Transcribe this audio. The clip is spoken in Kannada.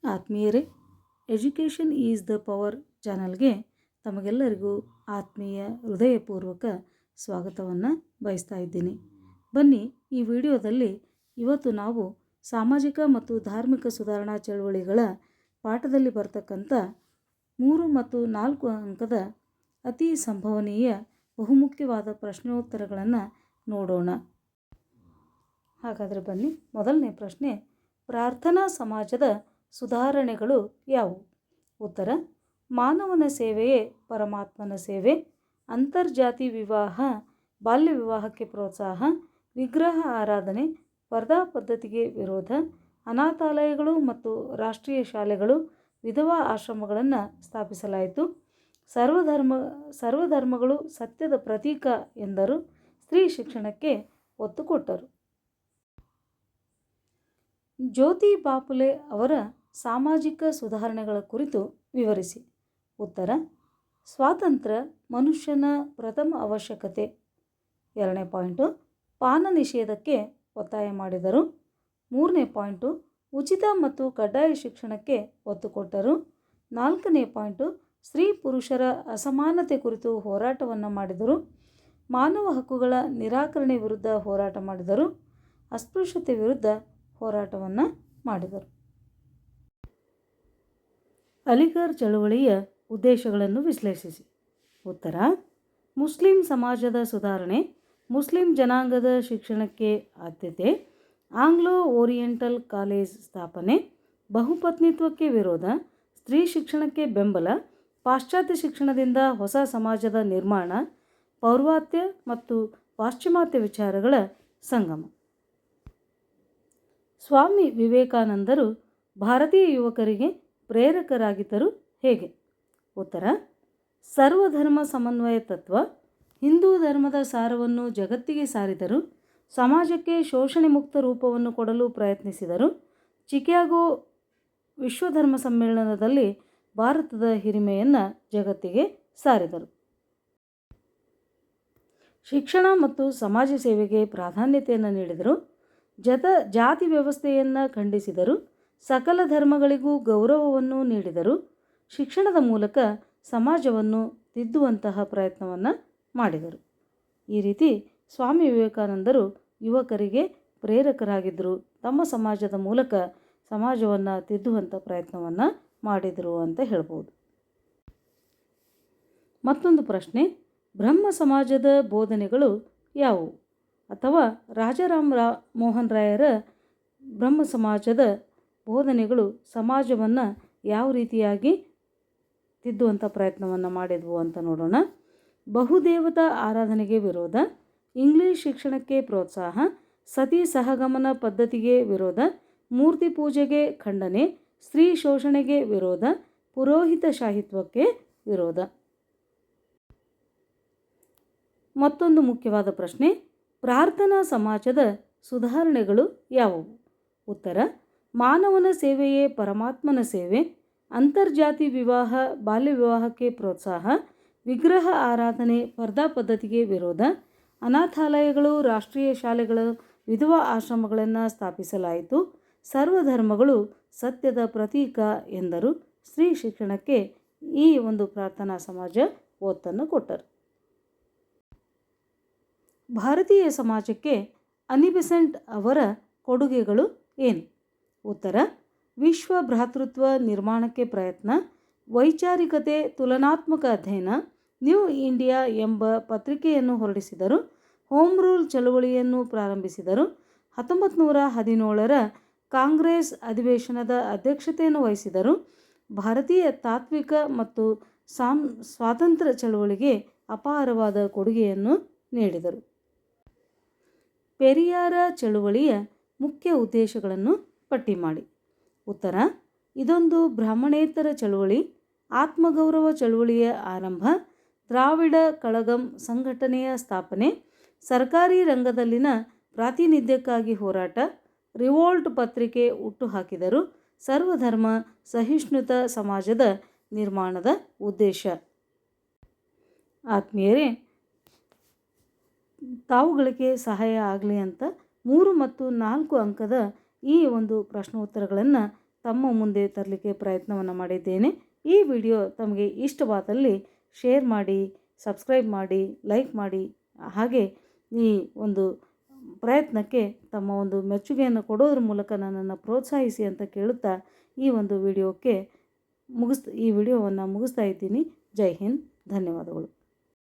ಆತ್ಮೀಯರೇ, ಎಜುಕೇಷನ್ ಈಸ್ ದ ಪವರ್ ಚಾನಲ್ಗೆ ತಮಗೆಲ್ಲರಿಗೂ ಆತ್ಮೀಯ ಹೃದಯಪೂರ್ವಕ ಸ್ವಾಗತವನ್ನು ಬಯಸ್ತಾ ಇದ್ದೀನಿ. ಬನ್ನಿ, ಈ ವಿಡಿಯೋದಲ್ಲಿ ಇವತ್ತು ನಾವು ಸಾಮಾಜಿಕ ಮತ್ತು ಧಾರ್ಮಿಕ ಸುಧಾರಣಾ ಚಳವಳಿಗಳ ಪಾಠದಲ್ಲಿ ಬರ್ತಕ್ಕಂಥ 3 ಮತ್ತು 4 ಅಂಕದ ಅತಿ ಸಂಭವನೀಯ ಬಹುಮುಖ್ಯವಾದ ಪ್ರಶ್ನೋತ್ತರಗಳನ್ನು ನೋಡೋಣ. ಹಾಗಾದರೆ ಬನ್ನಿ, ಮೊದಲನೇ ಪ್ರಶ್ನೆ, ಪ್ರಾರ್ಥನಾ ಸಮಾಜದ ಸುಧಾರಣೆಗಳು ಯಾವುವು? ಉತ್ತರ: ಮಾನವನ ಸೇವೆಯೇ ಪರಮಾತ್ಮನ ಸೇವೆ, ಅಂತರ್ಜಾತಿ ವಿವಾಹ, ಬಾಲ್ಯ ವಿವಾಹಕ್ಕೆ ಪ್ರೋತ್ಸಾಹ, ವಿಗ್ರಹ ಆರಾಧನೆ, ಪರ್ದಾ ಪದ್ಧತಿಗೆ ವಿರೋಧ, ಅನಾಥಾಲಯಗಳು ಮತ್ತು ರಾಷ್ಟ್ರೀಯ ಶಾಲೆಗಳು, ವಿಧವಾ ಆಶ್ರಮಗಳನ್ನು ಸ್ಥಾಪಿಸಲಾಯಿತು, ಸರ್ವಧರ್ಮಗಳು ಸತ್ಯದ ಪ್ರತೀಕ ಎಂದರು, ಸ್ತ್ರೀ ಶಿಕ್ಷಣಕ್ಕೆ ಒತ್ತು ಕೊಟ್ಟರು. ಜ್ಯೋತಿಬಾ ಫುಲೆ ಅವರ ಸಾಮಾಜಿಕ ಸುಧಾರಣೆಗಳ ಕುರಿತು ವಿವರಿಸಿ. ಉತ್ತರ: ಸ್ವಾತಂತ್ರ್ಯ ಮನುಷ್ಯನ ಪ್ರಥಮ ಅವಶ್ಯಕತೆ. 2ನೇ ಪಾಯಿಂಟು, ಪಾನ ನಿಷೇಧಕ್ಕೆ ಒತ್ತಾಯ ಮಾಡಿದರು. 3ನೇ ಪಾಯಿಂಟು, ಉಚಿತ ಮತ್ತು ಕಡ್ಡಾಯ ಶಿಕ್ಷಣಕ್ಕೆ ಒತ್ತು ಕೊಟ್ಟರು. 4ನೇ ಪಾಯಿಂಟು, ಸ್ತ್ರೀ ಪುರುಷರ ಅಸಮಾನತೆ ಕುರಿತು ಹೋರಾಟವನ್ನು ಮಾಡಿದರು. ಮಾನವ ಹಕ್ಕುಗಳ ನಿರಾಕರಣೆ ವಿರುದ್ಧ ಹೋರಾಟ ಮಾಡಿದರು. ಅಸ್ಪೃಶ್ಯತೆ ವಿರುದ್ಧ ಹೋರಾಟವನ್ನು ಮಾಡಿದರು. ಅಲಿಘರ್ ಚಳವಳಿಯ ಉದ್ದೇಶಗಳನ್ನು ವಿಶ್ಲೇಷಿಸಿ. ಉತ್ತರ: ಮುಸ್ಲಿಂ ಸಮಾಜದ ಸುಧಾರಣೆ, ಮುಸ್ಲಿಂ ಜನಾಂಗದ ಶಿಕ್ಷಣಕ್ಕೆ ಆದ್ಯತೆ, ಆಂಗ್ಲೋ ಓರಿಯೆಂಟಲ್ ಕಾಲೇಜ್ ಸ್ಥಾಪನೆ, ಬಹುಪತ್ನಿತ್ವಕ್ಕೆ ವಿರೋಧ, ಸ್ತ್ರೀ ಶಿಕ್ಷಣಕ್ಕೆ ಬೆಂಬಲ, ಪಾಶ್ಚಾತ್ಯ ಶಿಕ್ಷಣದಿಂದ ಹೊಸ ಸಮಾಜದ ನಿರ್ಮಾಣ, ಪೌರ್ವಾತ್ಯ ಮತ್ತು ಪಾಶ್ಚಿಮಾತ್ಯ ವಿಚಾರಗಳ ಸಂಗಮ. ಸ್ವಾಮಿ ವಿವೇಕಾನಂದರು ಭಾರತೀಯ ಯುವಕರಿಗೆ ಪ್ರೇರಕರಾಗಿದ್ದರು ಹೇಗೆ? ಉತ್ತರ: ಸರ್ವಧರ್ಮ ಸಮನ್ವಯ ತತ್ವ, ಹಿಂದೂ ಧರ್ಮದ ಸಾರವನ್ನು ಜಗತ್ತಿಗೆ ಸಾರಿದರು, ಸಮಾಜಕ್ಕೆ ಶೋಷಣೆ ಮುಕ್ತ ರೂಪವನ್ನು ಕೊಡಲು ಪ್ರಯತ್ನಿಸಿದರು, ಚಿಕಾಗೋ ವಿಶ್ವಧರ್ಮ ಸಮ್ಮೇಳನದಲ್ಲಿ ಭಾರತದ ಹಿರಿಮೆಯನ್ನು ಜಗತ್ತಿಗೆ ಸಾರಿದರು. ಶಿಕ್ಷಣ ಮತ್ತು ಸಮಾಜ ಸೇವೆಗೆ ಪ್ರಾಧಾನ್ಯತೆಯನ್ನು ನೀಡಿದರು. ಜಾತಿ ವ್ಯವಸ್ಥೆಯನ್ನು ಖಂಡಿಸಿದರು. ಸಕಲ ಧರ್ಮಗಳಿಗೂ ಗೌರವವನ್ನು ನೀಡಿದರು. ಶಿಕ್ಷಣದ ಮೂಲಕ ಸಮಾಜವನ್ನು ತಿದ್ದುವಂತಹ ಪ್ರಯತ್ನವನ್ನು ಮಾಡಿದರು. ಈ ರೀತಿ ಸ್ವಾಮಿ ವಿವೇಕಾನಂದರು ಯುವಕರಿಗೆ ಪ್ರೇರಕರಾಗಿದ್ದರು. ತಮ್ಮ ಸಮಾಜದ ಮೂಲಕ ಸಮಾಜವನ್ನು ತಿದ್ದುವಂಥ ಪ್ರಯತ್ನವನ್ನು ಮಾಡಿದರು ಅಂತ ಹೇಳ್ಬೋದು. ಮತ್ತೊಂದು ಪ್ರಶ್ನೆ, ಬ್ರಹ್ಮ ಸಮಾಜದ ಬೋಧನೆಗಳು ಯಾವುವು? ಅಥವಾ ರಾಜಾರಾಮ್ ಮೋಹನ್ ರಾಯರ ಬ್ರಹ್ಮ ಸಮಾಜದ ಬೋಧನೆಗಳು ಸಮಾಜವನ್ನು ಯಾವ ರೀತಿಯಾಗಿ ತಿದ್ದುವಂಥ ಪ್ರಯತ್ನವನ್ನು ಮಾಡಿದ್ವು ಅಂತ ನೋಡೋಣ. ಬಹುದೇವತಾ ಆರಾಧನೆಗೆ ವಿರೋಧ, ಇಂಗ್ಲಿಷ್ ಶಿಕ್ಷಣಕ್ಕೆ ಪ್ರೋತ್ಸಾಹ, ಸತಿ ಸಹಗಮನ ಪದ್ಧತಿಗೆ ವಿರೋಧ, ಮೂರ್ತಿ ಪೂಜೆಗೆ ಖಂಡನೆ, ಸ್ತ್ರೀ ಶೋಷಣೆಗೆ ವಿರೋಧ, ಪುರೋಹಿತಶಾಹಿತ್ವಕ್ಕೆ ವಿರೋಧ. ಮತ್ತೊಂದು ಮುಖ್ಯವಾದ ಪ್ರಶ್ನೆ, ಪ್ರಾರ್ಥನಾ ಸಮಾಜದ ಸುಧಾರಣೆಗಳು ಯಾವುವು? ಉತ್ತರ: ಮಾನವನ ಸೇವೆಯೇ ಪರಮಾತ್ಮನ ಸೇವೆ, ಅಂತರ್ಜಾತಿ ವಿವಾಹ, ಬಾಲ್ಯ ವಿವಾಹಕ್ಕೆ ಪ್ರೋತ್ಸಾಹ, ವಿಗ್ರಹ ಆರಾಧನೆ, ಪರ್ದಾ ಪದ್ಧತಿಗೆ ವಿರೋಧ, ಅನಾಥಾಲಯಗಳು, ರಾಷ್ಟ್ರೀಯ ಶಾಲೆಗಳು, ವಿಧವಾ ಆಶ್ರಮಗಳನ್ನು ಸ್ಥಾಪಿಸಲಾಯಿತು, ಸರ್ವಧರ್ಮಗಳು ಸತ್ಯದ ಪ್ರತೀಕ ಎಂದರು, ಸ್ತ್ರೀ ಶಿಕ್ಷಣಕ್ಕೆ ಈ ಒಂದು ಪ್ರಾರ್ಥನಾ ಸಮಾಜ ಒತ್ತನ್ನು ಕೊಟ್ಟರು. ಭಾರತೀಯ ಸಮಾಜಕ್ಕೆ ಅನಿ ಬೆಸೆಂಟ್ ಅವರ ಕೊಡುಗೆಗಳು ಏನು? ಉತ್ತರ: ವಿಶ್ವ ಭ್ರಾತೃತ್ವ ನಿರ್ಮಾಣಕ್ಕೆ ಪ್ರಯತ್ನ, ವೈಚಾರಿಕತೆ, ತುಲನಾತ್ಮಕ ಅಧ್ಯಯನ, ನ್ಯೂ ಇಂಡಿಯಾ ಎಂಬ ಪತ್ರಿಕೆಯನ್ನು ಹೊರಡಿಸಿದರು, ಹೋಮ್ ರೂಲ್ ಚಳವಳಿಯನ್ನು ಪ್ರಾರಂಭಿಸಿದರು, 1917ರ ಕಾಂಗ್ರೆಸ್ ಅಧಿವೇಶನದ ಅಧ್ಯಕ್ಷತೆಯನ್ನು ವಹಿಸಿದರು, ಭಾರತೀಯ ತಾತ್ವಿಕ ಮತ್ತು ಸ್ವಾತಂತ್ರ್ಯ ಚಳವಳಿಗೆ ಅಪಾರವಾದ ಕೊಡುಗೆಯನ್ನು ನೀಡಿದರು. ಪೆರಿಯಾರ ಚಳುವಳಿಯ ಮುಖ್ಯ ಉದ್ದೇಶಗಳನ್ನು ಪಟ್ಟಿ ಮಾಡಿ. ಉತ್ತರ: ಇದೊಂದು ಬ್ರಾಹ್ಮಣೇತರ ಚಳುವಳಿ, ಆತ್ಮಗೌರವ ಚಳುವಳಿಯ ಆರಂಭ, ದ್ರಾವಿಡ ಕಳಗಂ ಸಂಘಟನೆಯ ಸ್ಥಾಪನೆ, ಸರ್ಕಾರಿ ರಂಗದಲ್ಲಿನ ಪ್ರಾತಿನಿಧ್ಯಕ್ಕಾಗಿ ಹೋರಾಟ, ರಿವೋಲ್ಟ್ ಪತ್ರಿಕೆ ಹುಟ್ಟುಹಾಕಿದರು, ಸರ್ವಧರ್ಮ ಸಹಿಷ್ಣುತ ಸಮಾಜದ ನಿರ್ಮಾಣದ ಉದ್ದೇಶ. ಆತ್ಮೀಯರೇ, ತಾವುಗಳಿಗೆ ಸಹಾಯ ಆಗಲಿ ಅಂತ 3 ಮತ್ತು 4 ಅಂಕದ ಈ ಒಂದು ಪ್ರಶ್ನೋತ್ತರಗಳನ್ನು ತಮ್ಮ ಮುಂದೆ ತರಲಿಕ್ಕೆ ಪ್ರಯತ್ನವನ್ನು ಮಾಡಿದ್ದೇನೆ. ಈ ವಿಡಿಯೋ ತಮಗೆ ಇಷ್ಟವಾದಲ್ಲಿ ಶೇರ್ ಮಾಡಿ, ಸಬ್ಸ್ಕ್ರೈಬ್ ಮಾಡಿ, ಲೈಕ್ ಮಾಡಿ. ಹಾಗೆ ಈ ಒಂದು ಪ್ರಯತ್ನಕ್ಕೆ ತಮ್ಮ ಒಂದು ಮೆಚ್ಚುಗೆಯನ್ನು ಕೊಡೋದ್ರ ಮೂಲಕ ನನ್ನನ್ನು ಪ್ರೋತ್ಸಾಹಿಸಿ ಅಂತ ಕೇಳುತ್ತಾ ಈ ಒಂದು ವಿಡಿಯೋವನ್ನು ಮುಗಿಸ್ತಾ ಇದ್ದೀನಿ. ಜೈ ಹಿಂದ್, ಧನ್ಯವಾದಗಳು.